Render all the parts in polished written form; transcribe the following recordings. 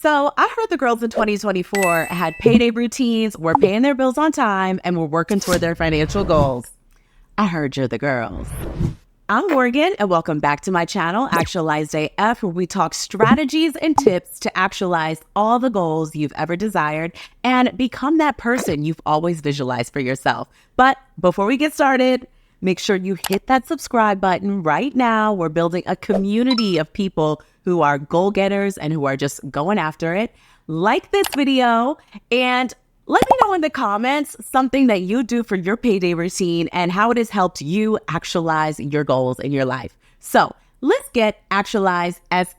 So I heard the girls in 2024 had payday routines, were paying their bills on time, and were working toward their financial goals. I heard you're the girls. I'm Morgan, and welcome back to my channel, Actualized AF, where we talk strategies and tips to actualize all the goals you've ever desired and become that person you've always visualized for yourself. But before we get started, make sure you hit that subscribe button right now. We're building a community of people who are goal-getters and who are just going after it. Like this video and let me know in the comments something that you do for your payday routine and how it has helped you actualize your goals in your life. So let's get actualized as.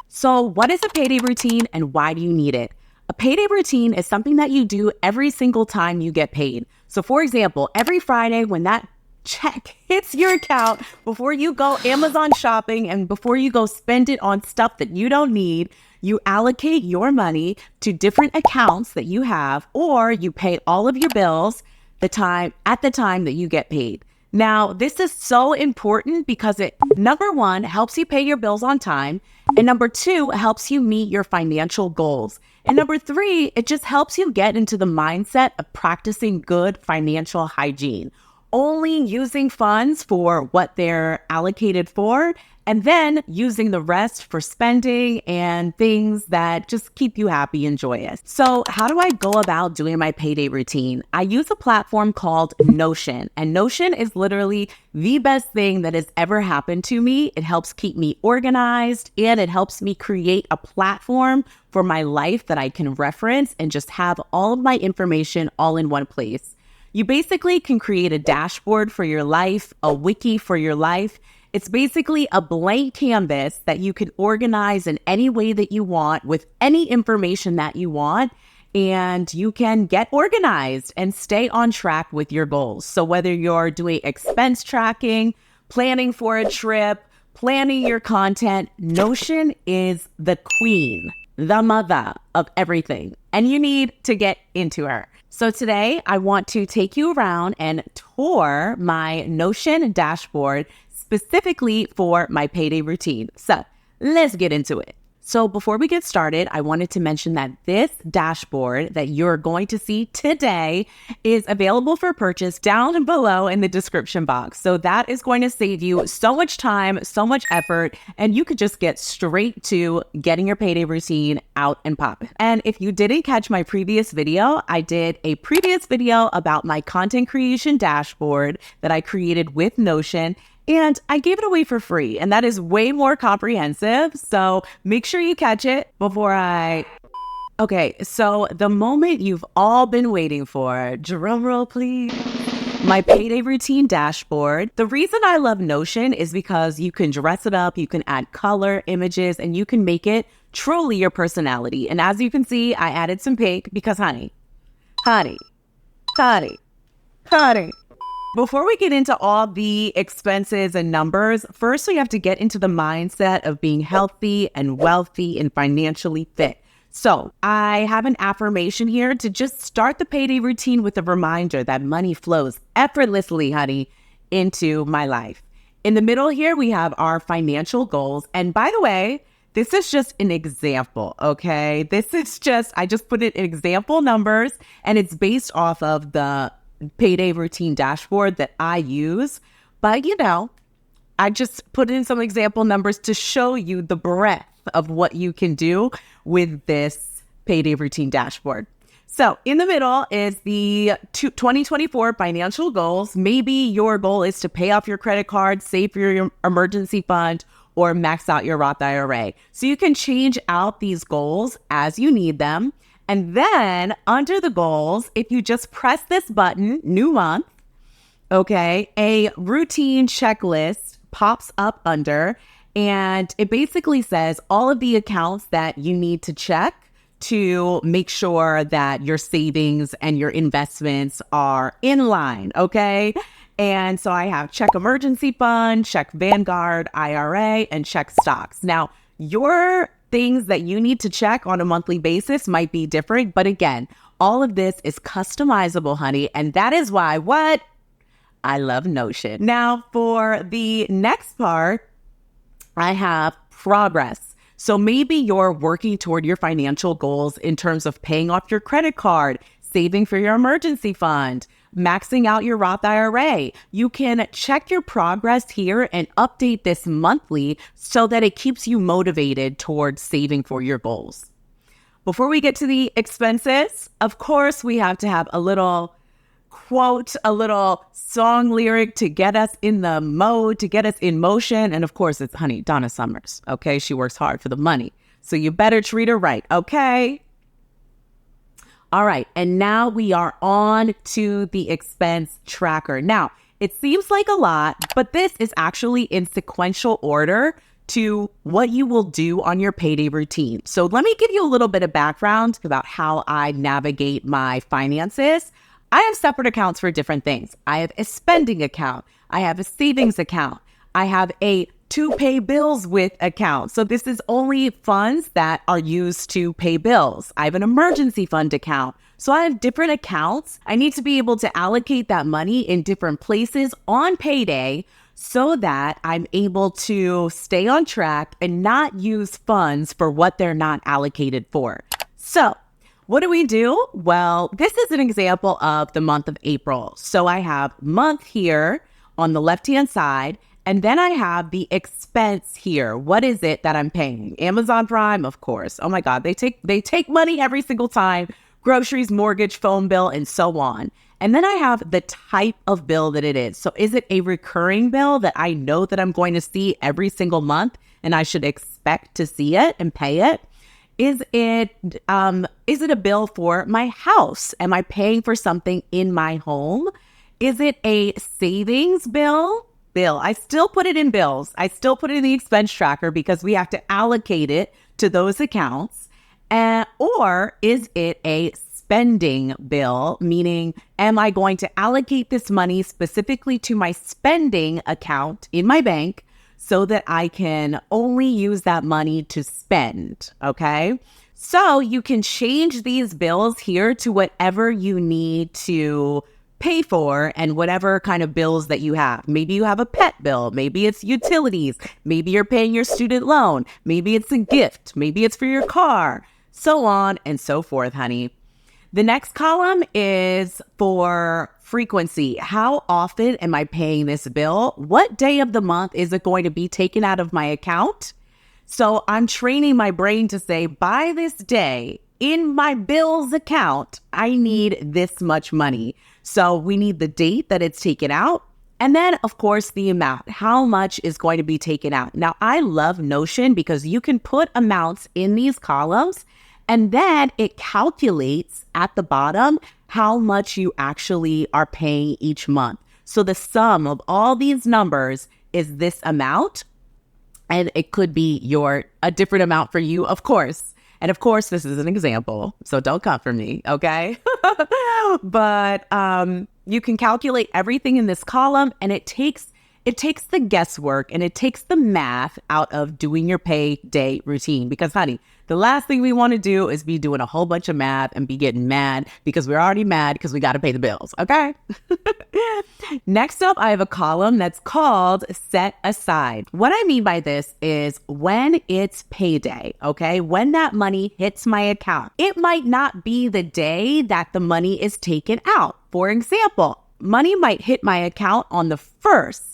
So what is a payday routine and why do you need it? A payday routine is something that you do every single time you get paid. So for example, every Friday when that check hits your account, before you go Amazon shopping and before you go spend it on stuff that you don't need, you allocate your money to different accounts that you have, or you pay all of your bills at the time that you get paid. Now, this is so important because it, number one, helps you pay your bills on time, and number two, helps you meet your financial goals. And number three, it just helps you get into the mindset of practicing good financial hygiene, only using funds for what they're allocated for, and then using the rest for spending and things that just keep you happy and joyous. So how do I go about doing my payday routine? I use a platform called Notion, and Notion is literally the best thing that has ever happened to me. It helps keep me organized and it helps me create a platform for my life that I can reference and just have all of my information all in one place. You basically can create a dashboard for your life, a wiki for your life. It's basically a blank canvas that you can organize in any way that you want with any information that you want, and you can get organized and stay on track with your goals. So whether you're doing expense tracking, planning for a trip, planning your content, Notion is the queen, the mother of everything, and you need to get into her. So today I want to take you around and tour my Notion dashboard specifically for my payday routine. So let's get into it. So before we get started, I wanted to mention that this dashboard that you're going to see today is available for purchase down below in the description box. So that is going to save you so much time, so much effort, and you could just get straight to getting your payday routine out and popping. And if you didn't catch my previous video, I did a previous video about my content creation dashboard that I created with Notion. And I gave it away for free, and that is way more comprehensive. So make sure you catch it before Okay, so the moment you've all been waiting for, drum roll please, my payday routine dashboard. The reason I love Notion is because you can dress it up, you can add color, images, and you can make it truly your personality. And as you can see, I added some pink because honey. Before we get into all the expenses and numbers, first we have to get into the mindset of being healthy and wealthy and financially fit. So I have an affirmation here to just start the payday routine with a reminder that money flows effortlessly, honey, into my life. In the middle here, we have our financial goals. And by the way, this is just an example, okay? I just put it in example numbers, and it's based off of the payday routine dashboard that I use. But I just put in some example numbers to show you the breadth of what you can do with this payday routine dashboard. So in the middle is the 2024 financial goals. Maybe your goal is to pay off your credit card, save for your emergency fund, or max out your Roth IRA. So you can change out these goals as you need them. And then under the goals, if you just press this button, new month, okay, a routine checklist pops up under, and it basically says all of the accounts that you need to check to make sure that your savings and your investments are in line, okay? And so I have check emergency fund, check Vanguard IRA, and check stocks. Now, your things that you need to check on a monthly basis might be different, but again, all of this is customizable, honey, and that is why I love Notion. Now, for the next part, I have progress. So maybe you're working toward your financial goals in terms of paying off your credit card, saving for your emergency fund, maxing out your Roth IRA. You can check your progress here and update this monthly so that it keeps you motivated towards saving for your goals. Before we get to the expenses, of course, we have to have a little quote, a little song lyric to get us in the mode, to get us in motion. And of course, it's Honey, Donna Summers. Okay, she works hard for the money. So you better treat her right. Okay. All right. And now we are on to the expense tracker. Now, it seems like a lot, but this is actually in sequential order to what you will do on your payday routine. So let me give you a little bit of background about how I navigate my finances. I have separate accounts for different things. I have a spending account. I have a savings account. I have a to pay bills with account. So this is only funds that are used to pay bills. I have an emergency fund account. So I have different accounts. I need to be able to allocate that money in different places on payday so that I'm able to stay on track and not use funds for what they're not allocated for. So what do we do? Well, this is an example of the month of April. So I have month here on the left-hand side, and then I have the expense here. What is it that I'm paying? Amazon Prime, of course. Oh my God, they take money every single time. Groceries, mortgage, phone bill, and so on. And then I have the type of bill that it is. So is it a recurring bill that I know that I'm going to see every single month and I should expect to see it and pay it? Is it a bill for my house? Am I paying for something in my home? Is it a savings bill? I still put it in bills. I still put it in the expense tracker because we have to allocate it to those accounts. Or is it a spending bill? Meaning, am I going to allocate this money specifically to my spending account in my bank so that I can only use that money to spend, okay? So you can change these bills here to whatever you need to pay for and whatever kind of bills that you have. Maybe you have a pet bill, maybe it's utilities, maybe you're paying your student loan, maybe it's a gift, maybe it's for your car, so on and so forth, honey. The next column is for frequency. How often am I paying this bill? What day of the month is it going to be taken out of my account? So I'm training my brain to say, by this day in my bills account, I need this much money. So we need the date that it's taken out. And then, of course, the amount. How much is going to be taken out? Now, I love Notion because you can put amounts in these columns and then it calculates at the bottom how much you actually are paying each month. So the sum of all these numbers is this amount. And it could be a different amount for you, of course. And of course, this is an example, so don't come for me, okay? But you can calculate everything in this column, and it takes the guesswork and it takes the math out of doing your payday routine. Because, honey, the last thing we want to do is be doing a whole bunch of math and be getting mad because we're already mad because we got to pay the bills, okay? Next up, I have a column that's called Set Aside. What I mean by this is when it's payday, okay? When that money hits my account. It might not be the day that the money is taken out. For example, money might hit my account on the 1st.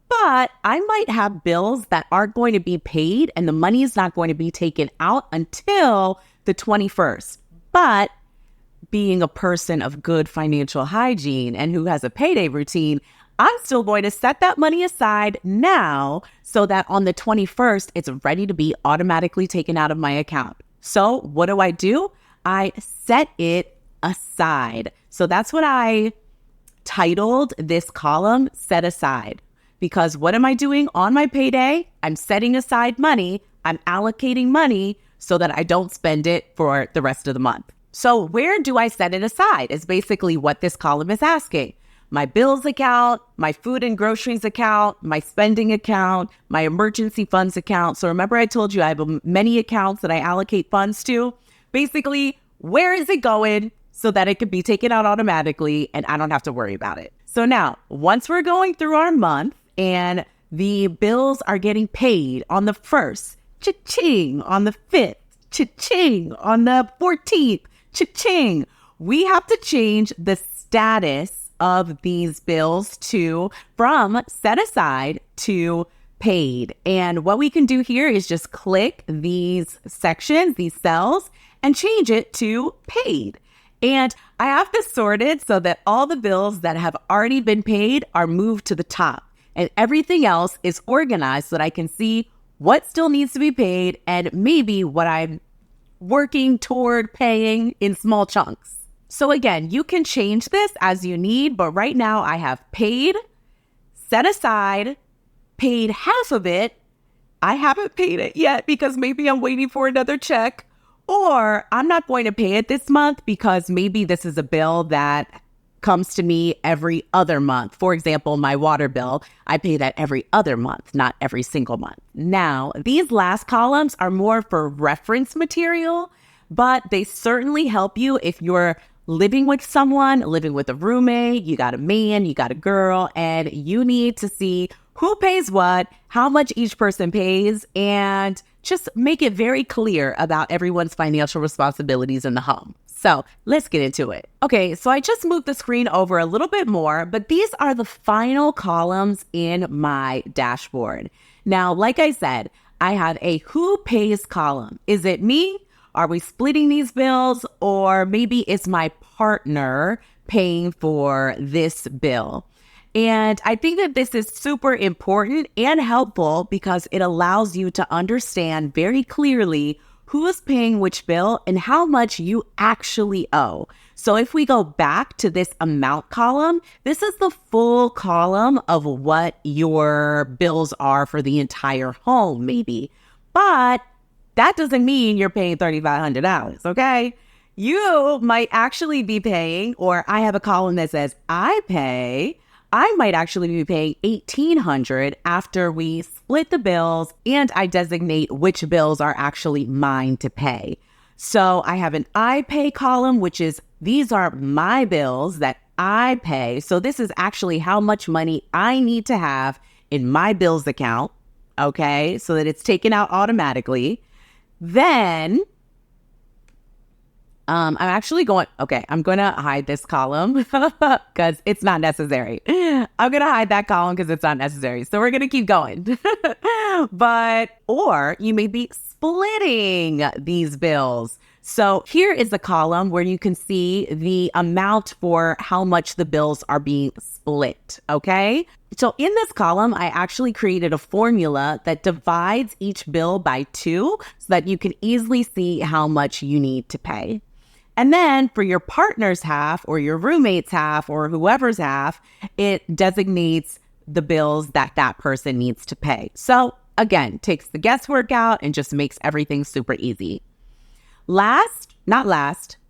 But I might have bills that aren't going to be paid and the money is not going to be taken out until the 21st. But being a person of good financial hygiene and who has a payday routine, I'm still going to set that money aside now so that on the 21st, it's ready to be automatically taken out of my account. So what do? I set it aside. So that's what I titled this column, Set Aside. Because what am I doing on my payday? I'm setting aside money. I'm allocating money so that I don't spend it for the rest of the month. So where do I set it aside is basically what this column is asking. My bills account, my food and groceries account, my spending account, my emergency funds account. So remember I told you I have many accounts that I allocate funds to. Basically, where is it going so that it can be taken out automatically and I don't have to worry about it? So now, once we're going through our month, and the bills are getting paid on the 1st, cha-ching on the 5th, cha-ching on the 14th, cha-ching. We have to change the status of these bills from set aside to paid. And what we can do here is just click these sections, these cells, and change it to paid. And I have this sorted so that all the bills that have already been paid are moved to the top, and everything else is organized so that I can see what still needs to be paid and maybe what I'm working toward paying in small chunks. So again, you can change this as you need, but right now I have paid, set aside, paid half of it. I haven't paid it yet because maybe I'm waiting for another check, or I'm not going to pay it this month because maybe this is a bill that comes to me every other month. For example, my water bill, I pay that every other month, not every single month. Now, these last columns are more for reference material, but they certainly help you if you're living with someone, living with a roommate, you got a man, you got a girl, and you need to see who pays what, how much each person pays, and just make it very clear about everyone's financial responsibilities in the home. So let's get into it. Okay, so I just moved the screen over a little bit more, but these are the final columns in my dashboard. Now, like I said, I have a who pays column. Is it me? Are we splitting these bills? Or maybe it's my partner paying for this bill. And I think that this is super important and helpful because it allows you to understand very clearly who is paying which bill and how much you actually owe. So if we go back to this amount column, this is the full column of what your bills are for the entire home, maybe. But that doesn't mean you're paying $3,500, okay? You might actually be paying, or I have a column that says I might actually be paying $1,800 after we split the bills and I designate which bills are actually mine to pay. So I have an I pay column, which is these are my bills that I pay. So this is actually how much money I need to have in my bills account, okay, so that it's taken out automatically. Then I'm going to hide this column because it's not necessary. I'm going to hide that column because it's not necessary. So we're going to keep going. Or you may be splitting these bills. So here is a column where you can see the amount for how much the bills are being split, okay? So in this column, I actually created a formula that divides each bill by 2 so that you can easily see how much you need to pay. And then for your partner's half or your roommate's half or whoever's half, it designates the bills that that person needs to pay. So again, takes the guesswork out and just makes everything super easy.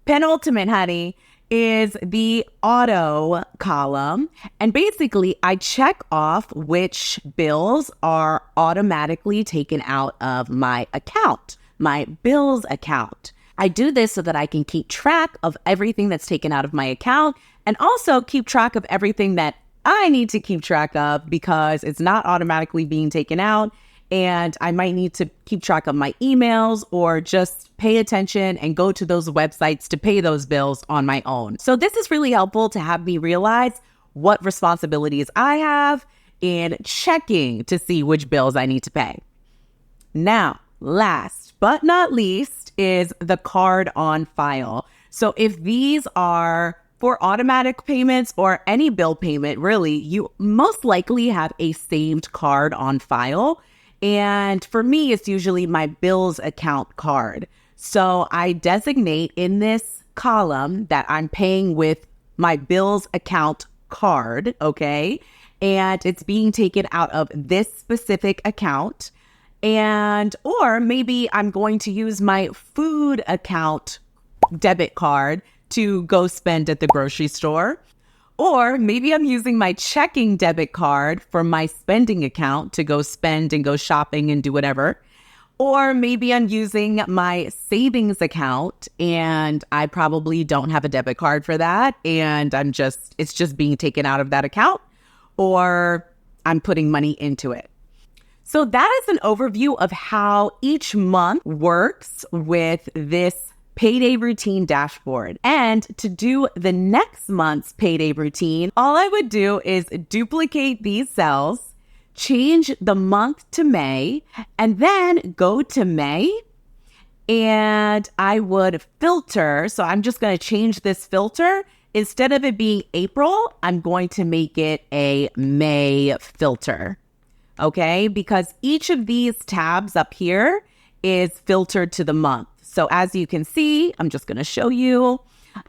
Penultimate, honey, is the auto column. And basically, I check off which bills are automatically taken out of my account, my bills account. I do this so that I can keep track of everything that's taken out of my account and also keep track of everything that I need to keep track of because it's not automatically being taken out. And I might need to keep track of my emails or just pay attention and go to those websites to pay those bills on my own. So this is really helpful to have me realize what responsibilities I have in checking to see which bills I need to pay. Now, last but not least is the card on file. So if these are for automatic payments or any bill payment, really, you most likely have a saved card on file. And for me, it's usually my bills account card. So I designate in this column that I'm paying with my bills account card, okay? And it's being taken out of this specific account. Or maybe I'm going to use my food account debit card to go spend at the grocery store. Or maybe I'm using my checking debit card for my spending account to go spend and go shopping and do whatever. Or maybe I'm using my savings account and I probably don't have a debit card for that. And it's just being taken out of that account. Or I'm putting money into it. So that is an overview of how each month works with this payday routine dashboard. And to do the next month's payday routine, all I would do is duplicate these cells, change the month to May, and then go to May, and I would filter. So I'm just going to change this filter. Instead of it being April, I'm going to make it a May filter. Okay, because each of these tabs up here is filtered to the month. So as you can see, I'm just going to show you,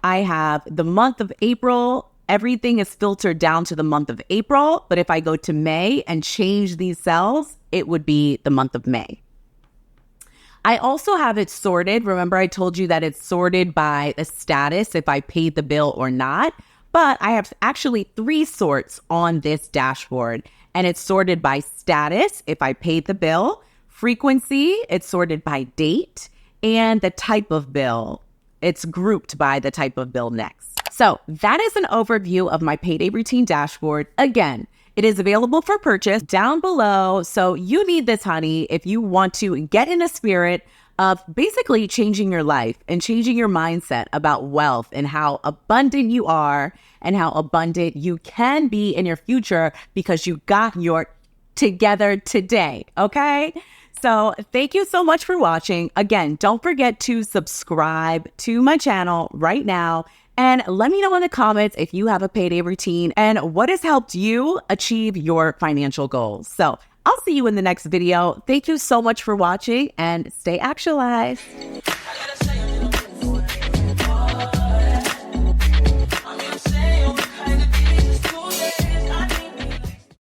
I have the month of April. Everything is filtered down to the month of April. But if I go to May and change these cells, it would be the month of May. I also have it sorted. Remember, I told you that it's sorted by the status, if I paid the bill or not. But I have actually 3 sorts on this dashboard. And it's sorted by status, if I paid the bill, frequency, it's sorted by date, and the type of bill. It's grouped by the type of bill next. So that is an overview of my payday routine dashboard. Again, it is available for purchase down below. So you need this, honey, if you want to get in a spirit of basically changing your life and changing your mindset about wealth and how abundant you are and how abundant you can be in your future because you got your together today. Okay? So thank you so much for watching. Again, don't forget to subscribe to my channel right now. And let me know in the comments if you have a payday routine and what has helped you achieve your financial goals. So I'll see you in the next video. Thank you so much for watching and stay actualized.